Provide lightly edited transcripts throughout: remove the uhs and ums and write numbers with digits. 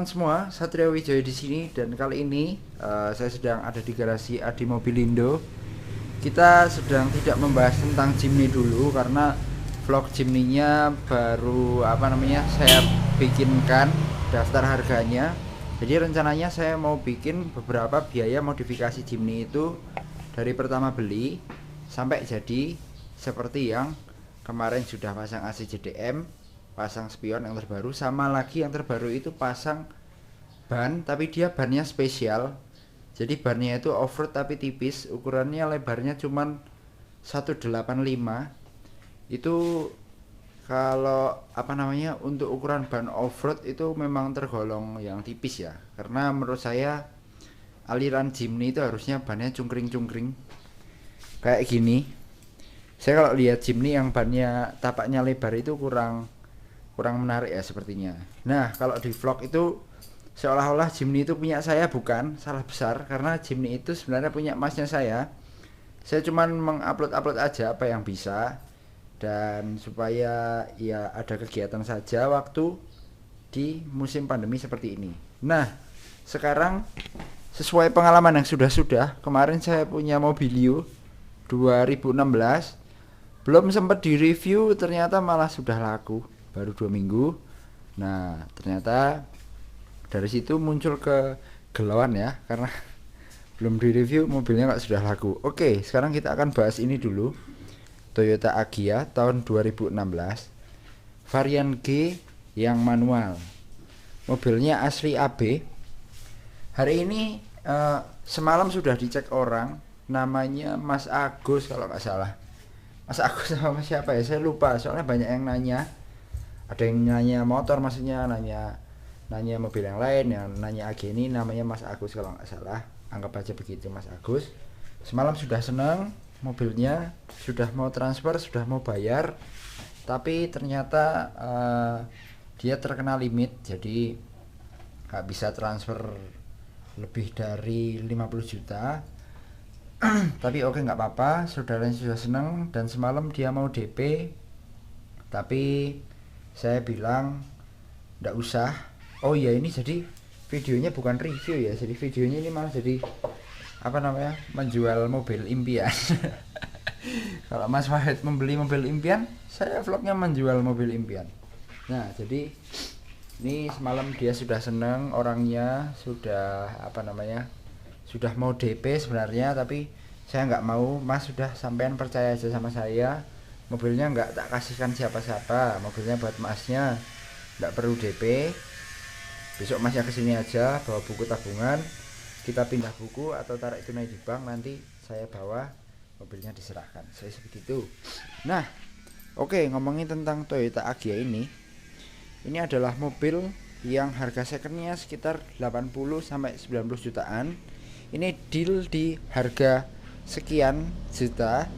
Semua, Satria Wijaya di sini dan kali ini saya sedang ada di garasi Adi Mobilindo. Kita sedang tidak membahas tentang Jimny dulu karena vlog Jimny-nya baru saya bikinkan daftar harganya. Jadi rencananya saya mau bikin beberapa biaya modifikasi Jimny itu dari pertama beli sampai jadi seperti yang kemarin sudah pasang AC JDM, pasang spion yang terbaru, sama lagi yang terbaru itu pasang ban, tapi dia bannya spesial. Jadi bannya itu off-road tapi tipis, ukurannya lebarnya cuman 185. Itu kalau untuk ukuran ban off-road itu memang tergolong yang tipis ya. Karena menurut saya aliran Jimny itu harusnya bannya cungkring-cungkring kayak gini. Saya kalau lihat Jimny yang bannya tapaknya lebar itu kurang kurang menarik ya sepertinya. Nah, kalau di vlog itu seolah-olah Jimny itu punya saya, bukan, salah besar, karena Jimny itu sebenarnya punya masnya saya. Saya cuman mengupload aja apa yang bisa, dan supaya ya ada kegiatan saja waktu di musim pandemi seperti ini. Nah, sekarang sesuai pengalaman yang sudah kemarin saya punya Mobilio 2016, belum sempat di review, ternyata malah sudah laku baru 2 minggu. Nah, ternyata dari situ muncul ke gelauan ya, karena belum di review mobilnya kok sudah laku. Oke, sekarang kita akan bahas ini dulu. Toyota Agya tahun 2016, varian G yang manual. Mobilnya asli AB. Hari ini semalam sudah dicek orang, namanya Mas Agus kalau nggak salah. Mas Agus sama siapa ya, saya lupa, soalnya banyak yang nanya. Ada yang nanya motor, maksudnya nanya mobil yang lain, yang nanya AG ini namanya Mas Agus kalau nggak salah. Anggap aja begitu, Mas Agus. Semalam sudah senang, mobilnya sudah mau transfer, sudah mau bayar, tapi ternyata dia terkena limit, jadi nggak bisa transfer lebih dari 50 juta. Tapi oke, nggak apa-apa, saudaranya sudah senang, dan semalam dia mau DP, tapi saya bilang nggak usah. Oh iya, ini jadi videonya bukan review ya, jadi videonya ini malah jadi menjual mobil impian. Kalau Mas Wahid membeli mobil impian, saya vlognya menjual mobil impian. Nah, jadi ini semalam dia sudah seneng, orangnya sudah sudah mau DP sebenarnya, tapi saya nggak mau. Mas, sudah sampean percaya aja sama saya, mobilnya nggak tak kasihkan siapa-siapa, mobilnya buat masnya, nggak perlu DP. Besok masnya kesini aja bawa buku tabungan, kita pindah buku atau tarik tunai di bank, nanti saya bawa, mobilnya diserahkan. Saya sebegitu. Nah, oke, ngomongin tentang Toyota Agya ini adalah mobil yang harga secondnya sekitar 80 sampai 90 jutaan. Ini deal di harga sekian juta.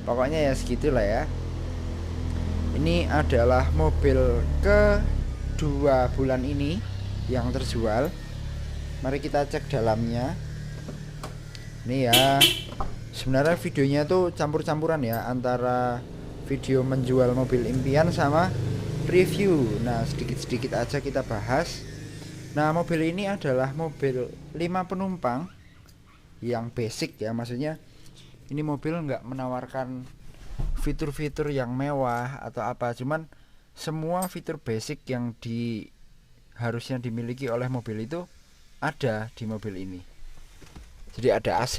Pokoknya ya segitulah ya. Ini adalah mobil ke 2 bulan ini yang terjual. Mari kita cek dalamnya. Ini ya, sebenarnya videonya tuh campur-campuran ya, antara video menjual mobil impian sama review. Nah, sedikit-sedikit aja kita bahas. Nah, mobil ini adalah mobil 5 penumpang yang basic ya, maksudnya ini mobil nggak menawarkan fitur-fitur yang mewah atau apa, cuman semua fitur basic yang harusnya dimiliki oleh mobil itu ada di mobil ini. Jadi ada AC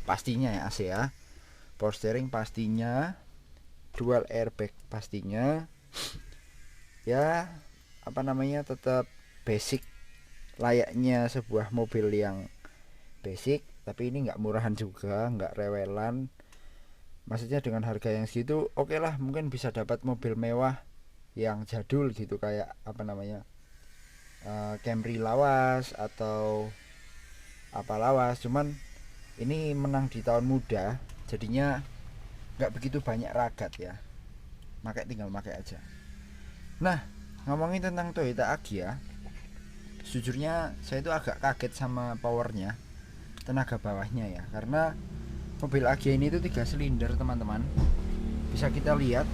pastinya ya, AC ya, power steering pastinya, dual airbag pastinya ya, tetap basic layaknya sebuah mobil yang basic. Tapi ini nggak murahan juga, nggak rewelan, maksudnya dengan harga yang segitu oke lah, mungkin bisa dapat mobil mewah yang jadul gitu, kayak Camry lawas atau apa lawas. Cuman ini menang di tahun muda, jadinya nggak begitu banyak ragat ya, tinggal pakai aja. Nah, ngomongin tentang Toyota Agya, sejujurnya saya itu agak kaget sama powernya, tenaga bawahnya ya, karena mobil Agya ini itu 3 silinder teman-teman. Bisa kita lihat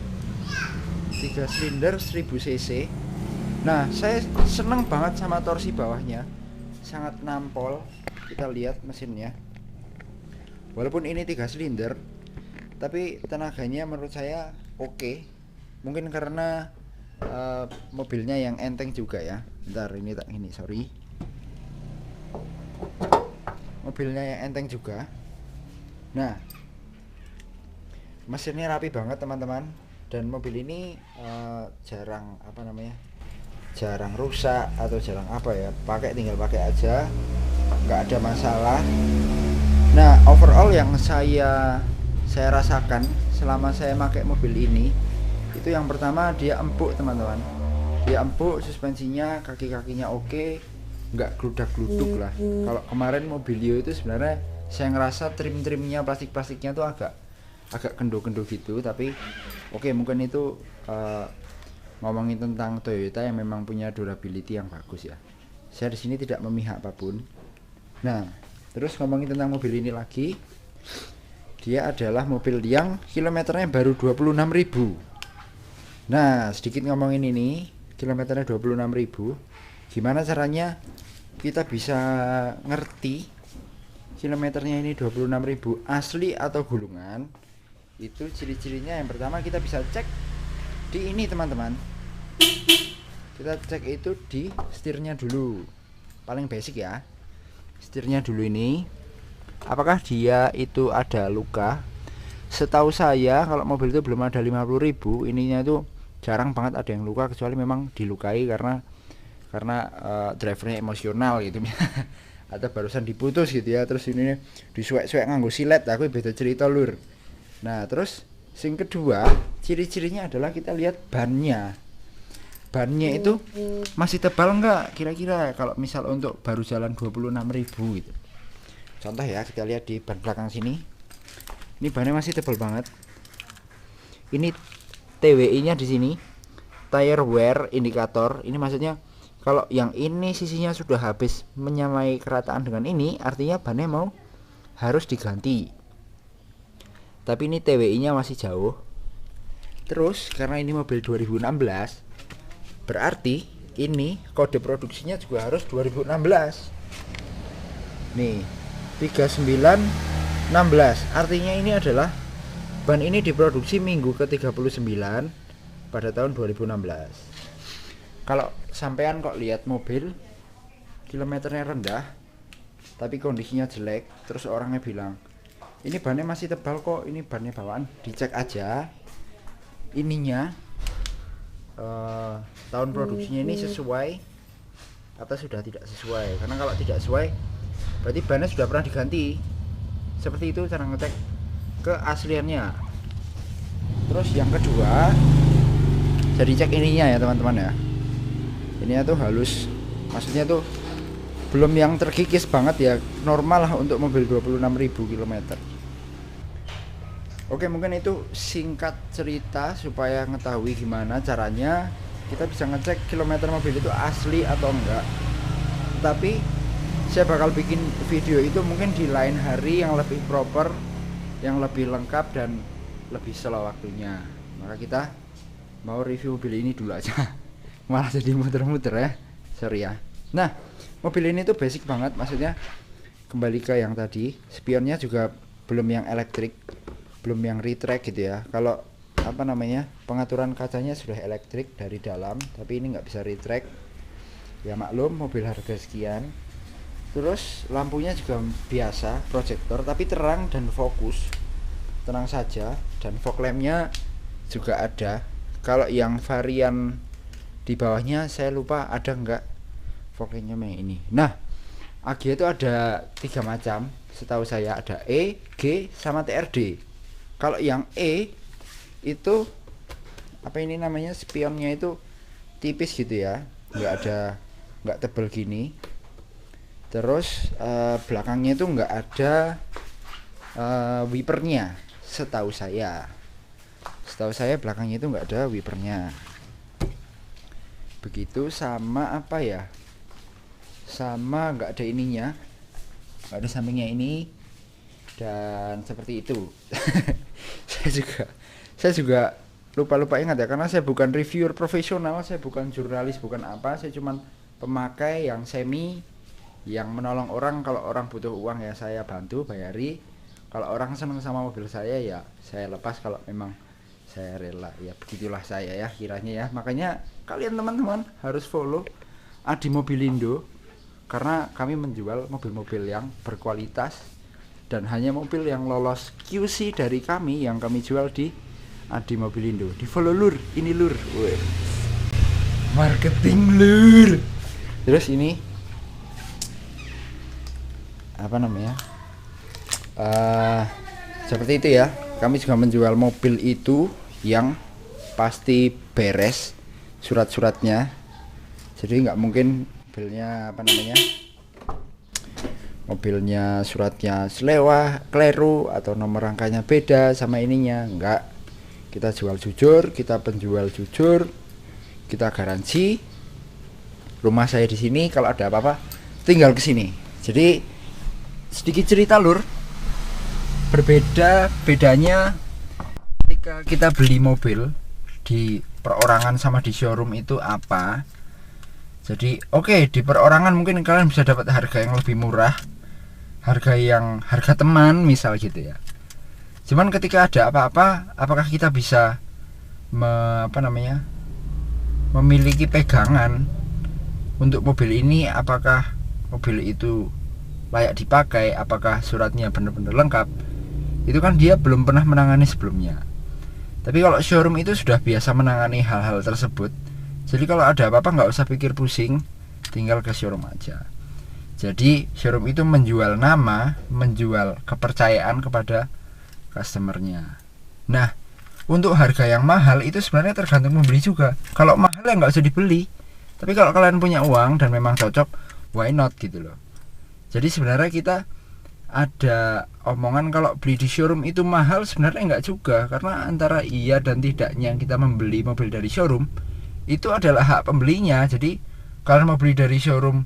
3 silinder 1000 cc. Nah, saya seneng banget sama torsi bawahnya, sangat nampol. Kita lihat mesinnya, walaupun ini 3 silinder tapi tenaganya menurut saya oke. Mungkin karena mobilnya yang enteng juga ya. Bentar, ini tak ini, sorry. Mobilnya yang enteng juga. Nah, mesinnya rapi banget teman-teman. Dan mobil ini jarang jarang rusak atau jarang tinggal pakai aja, nggak ada masalah. Nah, overall yang saya rasakan selama saya pakai mobil ini, itu yang pertama dia empuk teman-teman. Dia empuk, suspensinya, kaki-kakinya oke, nggak gludak-gluduk lah. Kalau kemarin Mobilio itu sebenarnya saya ngerasa trim-trimnya, plastik-plastiknya tuh agak kendo-kendo gitu. Tapi oke, mungkin itu ngomongin tentang Toyota yang memang punya durability yang bagus ya. Saya di sini tidak memihak apapun. Nah, terus ngomongin tentang mobil ini lagi, dia adalah mobil yang kilometernya baru 26.000. Nah, sedikit ngomongin ini, kilometernya 26.000. Gimana caranya kita bisa ngerti kilometernya ini 26.000 asli atau gulungan? Itu ciri-cirinya yang pertama kita bisa cek di ini teman-teman. Kita cek itu di setirnya dulu. Paling basic ya. Setirnya dulu ini, apakah dia itu ada luka? Setahu saya kalau mobil itu belum ada 50.000, ininya itu jarang banget ada yang luka, kecuali memang dilukai karena drivernya emosional gitu atau barusan diputus gitu ya, terus ini disuek-suek nganggo silet. Aku beda cerita lur. Nah, terus yang kedua, ciri-cirinya adalah kita lihat bannya itu masih tebal enggak kira-kira kalau misal untuk baru jalan 26.000 gitu. Contoh ya, kita lihat di ban belakang sini. Ini bannya masih tebal banget. Ini TWI nya di sini, tire wear indicator. Ini maksudnya kalau yang ini sisinya sudah habis menyamai kerataan dengan ini, artinya bannya harus diganti. Tapi ini TWI nya masih jauh. Terus karena ini mobil 2016, berarti ini kode produksinya juga harus 2016. Nih, 3916. Artinya ini adalah ban ini diproduksi minggu ke-39 pada tahun 2016. Kalau sampean kok lihat mobil kilometernya rendah tapi kondisinya jelek, terus orangnya bilang, "Ini bannya masih tebal kok, ini bannya bawaan." Dicek aja ininya, tahun produksinya ini sesuai atau sudah tidak sesuai. Karena kalau tidak sesuai berarti bannya sudah pernah diganti. Seperti itu cara ngecek keasliannya. Terus yang kedua, jadi cek ininya ya teman-teman ya. Ininya tuh halus, maksudnya tuh belum yang terkikis banget ya, normal lah untuk mobil 26.000 km. Oke, mungkin itu singkat cerita supaya ngetahui gimana caranya kita bisa ngecek kilometer mobil itu asli atau enggak. Tapi saya bakal bikin video itu mungkin di lain hari yang lebih proper, yang lebih lengkap dan lebih slow waktunya. Maka kita mau review mobil ini dulu aja. Malah jadi muter-muter ya, sorry ya. Nah, mobil ini tuh basic banget, maksudnya kembali ke yang tadi, spionnya juga belum yang elektrik, belum yang retract gitu ya. Kalau pengaturan kacanya sudah elektrik dari dalam, tapi ini nggak bisa retract ya, maklum mobil harga sekian. Terus lampunya juga biasa proyektor tapi terang dan fokus, tenang saja. Dan fog lampnya juga ada. Kalau yang varian di bawahnya saya lupa ada nggak fog lampnya yang ini. Nah, AG itu ada 3 macam setahu saya, ada E, G, sama TRD. Kalau yang E itu spionnya itu tipis gitu ya, nggak tebel gini. Terus belakangnya itu nggak ada wipernya setahu saya belakangnya itu nggak ada wipernya. Begitu sama sama nggak ada ininya, nggak ada sampingnya ini, dan seperti itu. saya juga lupa ingat ya, karena saya bukan reviewer profesional, saya bukan jurnalis, bukan apa, saya cuman pemakai yang semi, yang menolong orang. Kalau orang butuh uang ya saya bantu bayari, kalau orang seneng sama mobil saya ya saya lepas, kalau memang saya rela. Ya begitulah saya ya kiranya ya. Makanya kalian teman-teman harus follow Adi Mobilindo, karena kami menjual mobil-mobil yang berkualitas dan hanya mobil yang lolos QC dari kami yang kami jual di Adi Mobilindo. Di follow lur, ini lur. Wih. Marketing lur. Terus ini apa namanya? Seperti itu ya. Kami juga menjual mobil itu yang pasti beres surat-suratnya. Jadi nggak mungkin mobilnya apa namanya? Mobilnya suratnya selewah, kleru, atau nomor rangkanya beda sama ininya. Enggak. Kita jual jujur, kita penjual jujur, kita garansi. Rumah saya di sini, kalau ada apa-apa tinggal ke sini. Jadi sedikit cerita lur. Bedanya ketika kita beli mobil di perorangan sama di showroom itu apa? Jadi oke, di perorangan mungkin kalian bisa dapat harga yang lebih murah, harga teman misal gitu ya. Cuman ketika ada apa-apa, apakah kita bisa memiliki pegangan untuk mobil ini, apakah mobil itu layak dipakai, apakah suratnya benar-benar lengkap? Itu kan dia belum pernah menangani sebelumnya. Tapi kalau showroom itu sudah biasa menangani hal-hal tersebut. Jadi kalau ada apa-apa nggak usah pikir pusing, tinggal ke showroom aja. Jadi showroom itu menjual nama, menjual kepercayaan kepada customernya. Nah, untuk harga yang mahal itu sebenarnya tergantung pembeli juga. Kalau mahal ya nggak usah dibeli. Tapi kalau kalian punya uang dan memang cocok, why not gitu loh. Jadi sebenarnya kita ada omongan kalau beli di showroom itu mahal, sebenarnya nggak juga, karena antara iya dan tidaknya kita membeli mobil dari showroom itu adalah hak pembelinya. Jadi kalian mau beli dari showroom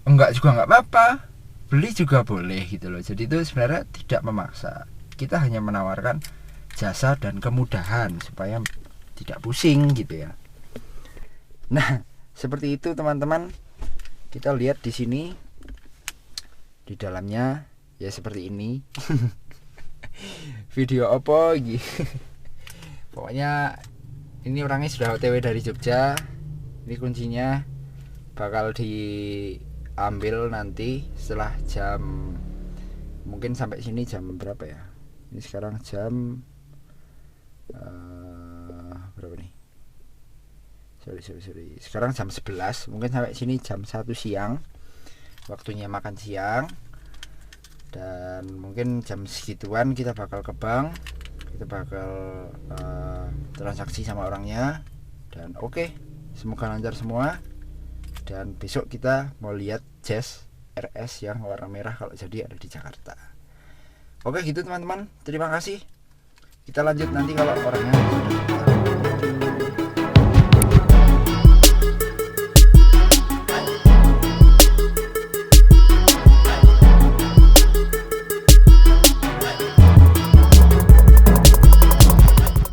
enggak juga nggak apa-apa, beli juga boleh gitu loh. Jadi itu sebenarnya tidak memaksa, kita hanya menawarkan jasa dan kemudahan supaya tidak pusing gitu ya. Nah seperti itu teman-teman, kita lihat di sini di dalamnya ya seperti ini. Video apa gitu. Pokoknya ini orangnya sudah OTW dari Jogja. Ini kuncinya bakal diambil nanti setelah jam, mungkin sampai sini jam berapa ya? Ini sekarang jam berapa nih? Sorry. Sekarang jam 11, mungkin sampai sini jam 1 siang. Waktunya makan siang. Dan mungkin jam segituan kita bakal ke bank, kita bakal transaksi sama orangnya. Dan oke, semoga lancar semua. Dan besok kita mau lihat Jazz RS yang warna merah kalau jadi ada di Jakarta. Oke gitu teman-teman, terima kasih. Kita lanjut nanti kalau orangnya sudah datang.